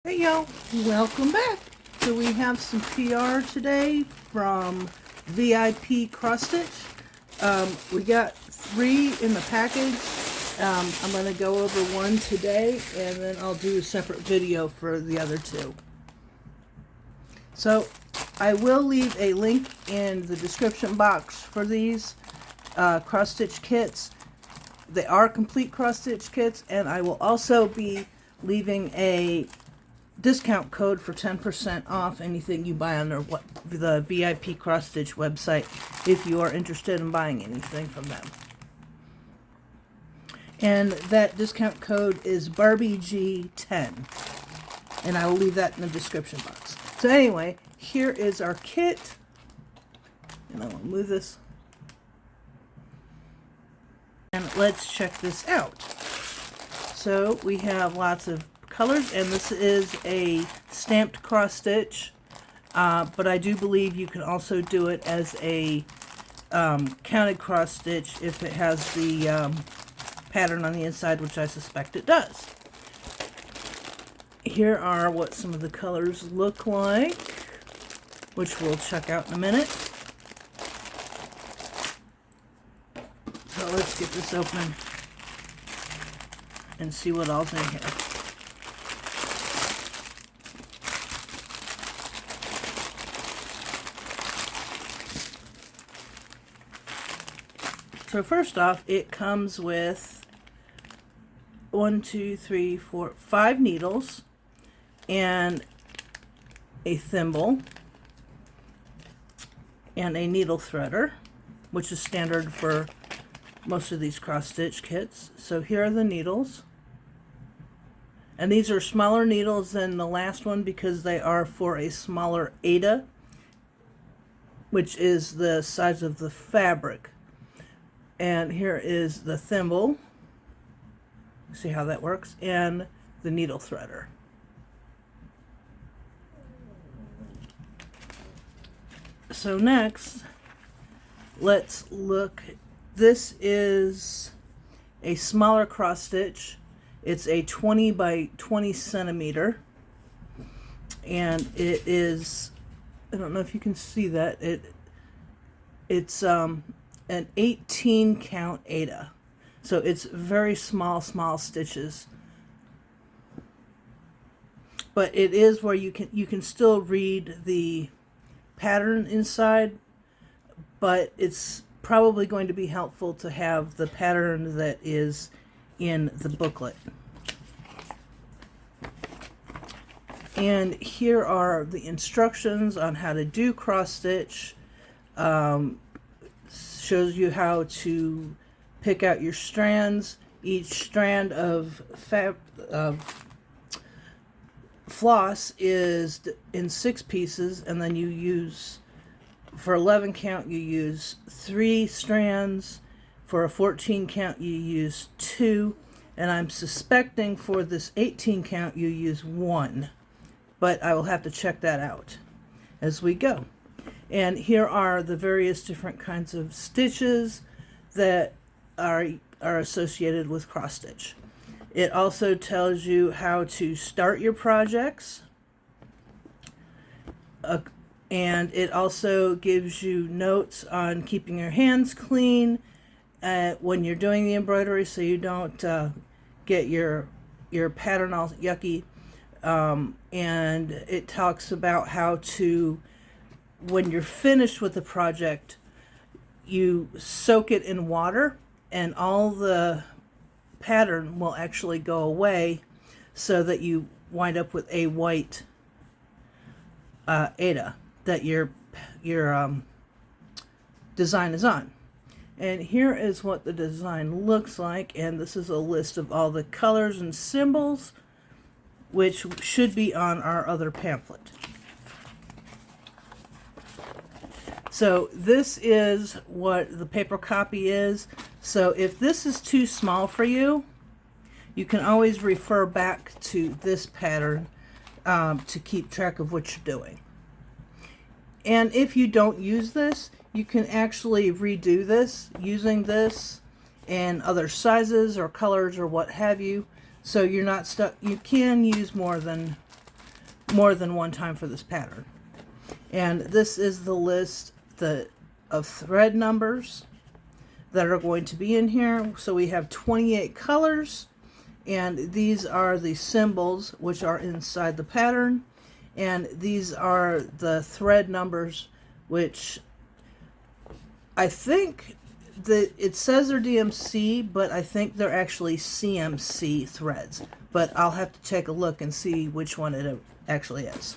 Hey y'all, welcome back. So we have some PR today from Vipcrossstitch. We got 3 in the package. I'm going to go over one today and then I'll do a separate video for the other 2. So I will leave a link in the description box for these cross-stitch kits. They are complete cross-stitch kits, and I will also be leaving a discount code for 10% off anything you buy on the VIP Cross-stitch website if you are interested in buying anything from them. And that discount code is BarbieG10, and I will leave that in the description box. So anyway, here is our kit, and I will move this, and let's check this out. So we have lots of colors, and this is a stamped cross stitch, but I do believe you can also do it as a counted cross stitch if it has the pattern on the inside, which I suspect it does. Here are what some of the colors look like, which we'll check out in a minute. So let's get this open and see what all's in here. So first off, it comes with 5 needles and a thimble and a needle threader, which is standard for most of these cross-stitch kits. So here are the needles, and these are smaller needles than the last one because they are for a smaller aida, which is the size of the fabric. And here is the thimble, see how that works, and the needle threader. So next, let's look. This is a smaller cross stitch. It's a 20 by 20 centimeter, and it is, I don't know if you can see that, it's an 18 count aida. So it's very small stitches. But it is where you can still read the pattern inside, but it's probably going to be helpful to have the pattern that is in the booklet. And here are the instructions on how to do cross stitch. Shows you how to pick out your strands. Each strand of floss is in 6 pieces, and then you use, for 11 count you use 3 strands, for a 14 count you use 2, and I'm suspecting for this 18 count you use 1, but I will have to check that out as we go. And here are the various different kinds of stitches that are associated with cross stitch. It also tells you how to start your projects, and it also gives you notes on keeping your hands clean when you're doing the embroidery, so you don't get your pattern all yucky. And it talks about how to, when you're finished with the project, you soak it in water and all the pattern will actually go away, so that you wind up with a white aida that your design is on. And here is what the design looks like, and this is a list of all the colors and symbols, which should be on our other pamphlet. So this is what the paper copy is. So if this is too small for you, you can always refer back to this pattern to keep track of what you're doing. And if you don't use this, you can actually redo this using this and other sizes or colors or what have you. So you're not stuck. You can use more than more than one time for this pattern. And this is the list of thread numbers that are going to be in here. So we have 28 colors, and these are the symbols which are inside the pattern, and these are the thread numbers, which I think that it says they're DMC, but I think they're actually CMC threads. But I'll have to take a look and see which one it actually is.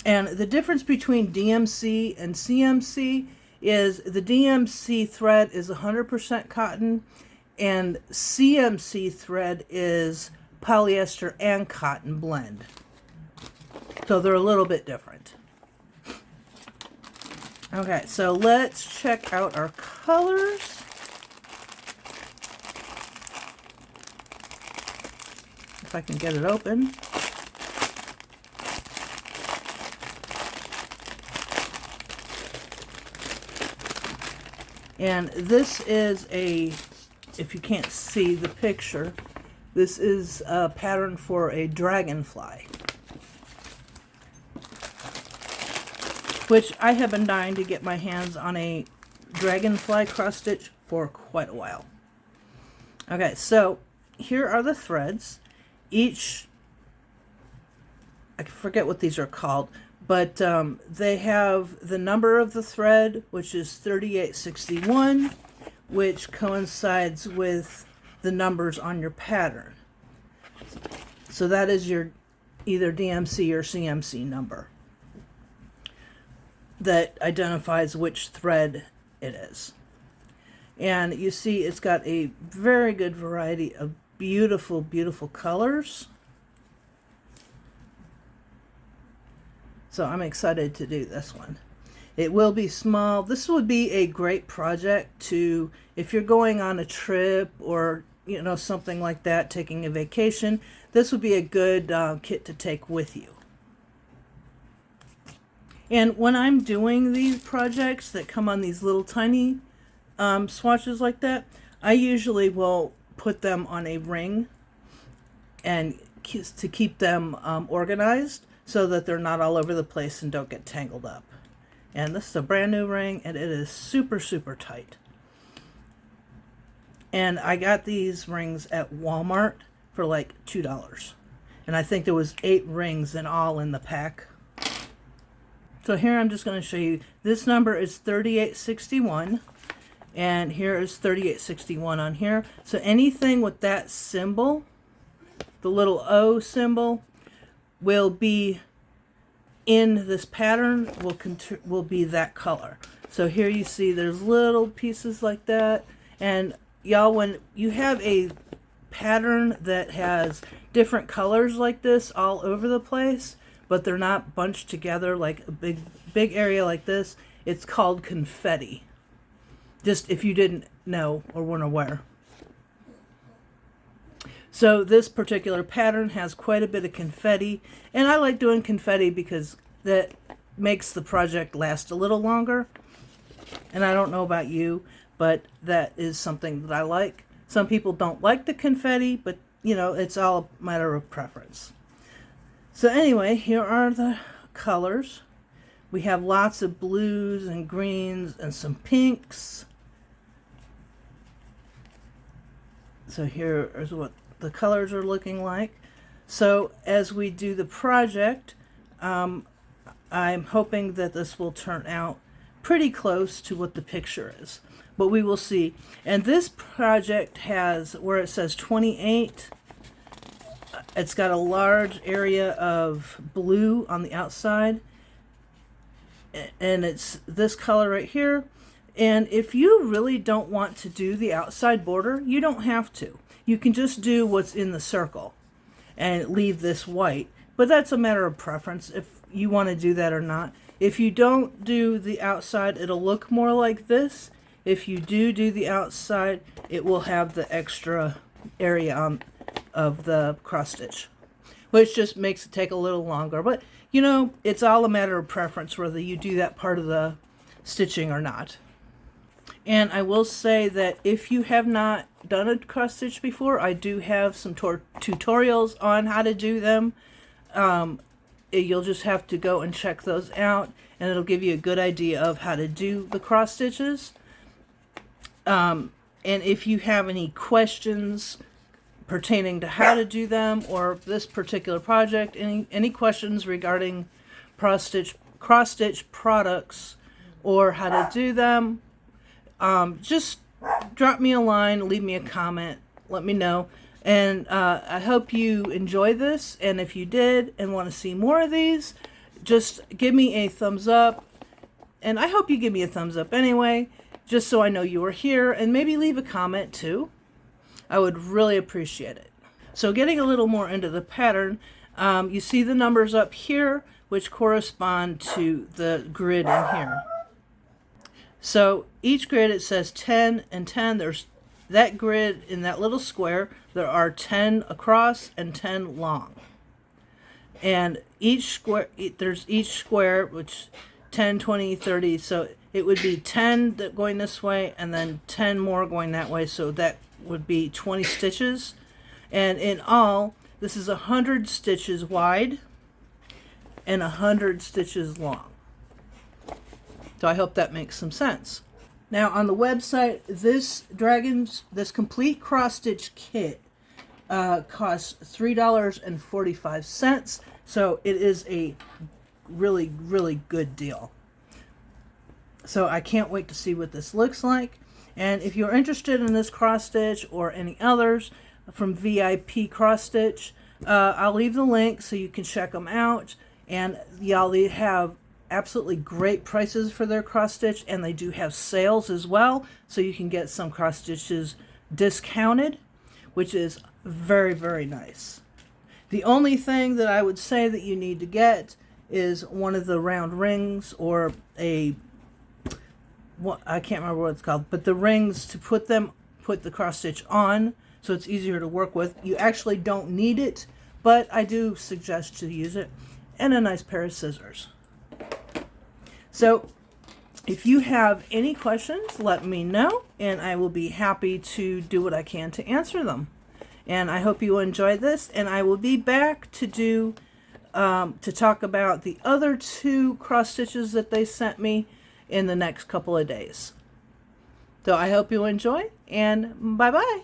And the difference between DMC and CMC is the DMC thread is 100% cotton, and CMC thread is polyester and cotton blend. So they're a little bit different. Okay, so let's check out our colors. If I can get it open. And this is if you can't see the picture, this is a pattern for a dragonfly, which I have been dying to get my hands on a dragonfly cross stitch for quite a while. Okay, so here are the threads. Each, I forget what these are called, but they have the number of the thread, which is 3861, which coincides with the numbers on your pattern. So that is your either DMC or CMC number that identifies which thread it is. And you see it's got a very good variety of beautiful, beautiful colors. So I'm excited to do this one. It will be small. This would be a great project to, if you're going on a trip or, you know, something like that, taking a vacation, this would be a good kit to take with you. And when I'm doing these projects that come on these little tiny swatches like that, I usually will put them on a ring and to keep them organized so that they're not all over the place and don't get tangled up. And this is a brand new ring, and it is super, super tight. And I got these rings at Walmart for like $2. And I think there was 8 rings in all in the pack. So here I'm just going to show you, this number is 3861, and here is 3861 on here. So anything with that symbol, the little O symbol, will be in this pattern, will be that color. So here you see there's little pieces like that. And y'all, when you have a pattern that has different colors like this all over the place, but they're not bunched together like a big area like this, it's called confetti. Just if you didn't know or weren't aware. So this particular pattern has quite a bit of confetti, and I like doing confetti because that makes the project last a little longer. And I don't know about you, but that is something that I like. Some people don't like the confetti, but you know, it's all a matter of preference. So anyway, here are the colors. We have lots of blues and greens and some pinks. So here is what the colors are looking like. So as we do the project, I'm hoping that this will turn out pretty close to what the picture is, but we will see. And this project has, where it says 28, it's got a large area of blue on the outside, and it's this color right here. And if you really don't want to do the outside border, you don't have to. You can just do what's in the circle and leave this white. But that's a matter of preference if you want to do that or not. If you don't do the outside, it'll look more like this. If you do the outside, it will have the extra area of the cross stitch, which just makes it take a little longer. But, you know, it's all a matter of preference whether you do that part of the stitching or not. And I will say that if you have not done a cross stitch before, I do have some tutorials on how to do them. You'll just have to go and check those out, and it'll give you a good idea of how to do the cross stitches. And if you have any questions pertaining to how to do them or this particular project, any questions regarding cross stitch products or how to do them, just drop me a line, leave me a comment, let me know. And I hope you enjoy this, and if you did and want to see more of these, just give me a thumbs up, and I hope you give me a thumbs up anyway, just so I know you were here, and maybe leave a comment too. I would really appreciate it. So getting a little more into the pattern, you see the numbers up here, which correspond to the grid in here. So each grid, it says 10 and 10. There's that grid in that little square. There are 10 across and 10 long. And each square, there's each square, which 10, 20, 30. So it would be 10 that going this way and then 10 more going that way. So that would be 20 stitches. And in all, this is 100 stitches wide and 100 stitches long. So I hope that makes some sense. Now on the website, this complete cross-stitch kit costs $3.45. So it is a really, really good deal. So I can't wait to see what this looks like. And if you're interested in this cross-stitch or any others from VIP Cross-stitch, I'll leave the link so you can check them out. And y'all, they have absolutely great prices for their cross-stitch, and they do have sales as well, so you can get some cross-stitches discounted, which is very, very nice. The only thing that I would say that you need to get is one of the round rings, or I can't remember what it's called, but the rings to put the cross-stitch on so it's easier to work with. You actually don't need it, but I do suggest to use it, and a nice pair of scissors. So if you have any questions, let me know, and I will be happy to do what I can to answer them. And I hope you enjoyed this, and I will be back to talk about the other 2 cross stitches that they sent me in the next couple of days. So I hope you enjoy, and bye-bye.